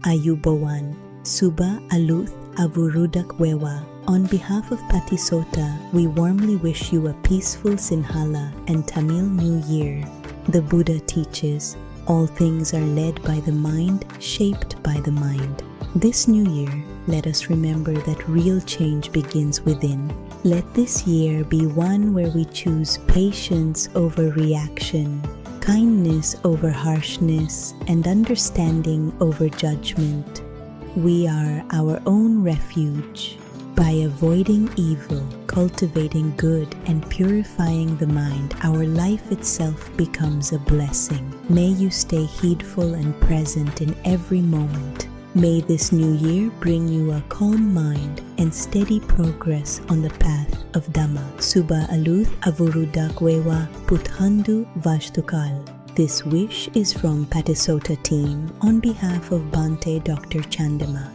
Ayubawan, Suba Aluth Avurudak Wewa. On behalf of Patisota, we warmly wish you a peaceful Sinhala and Tamil New Year. The Buddha teaches, all things are led by the mind, shaped by the mind. This new year, let us remember that real change begins within. Let this year be one where we choose patience over reaction, kindness over harshness, and understanding over judgment. We are our own refuge. By avoiding evil, cultivating good, and purifying the mind, our life itself becomes a blessing. May you stay heedful and present in every moment. May this new year bring you a calm mind and steady progress on the path of Dhamma. Suba Aluth Avurudak Wewa Puthandu Vashtukal. This wish is from Patisota Team on behalf of Bante Dr. Chandama.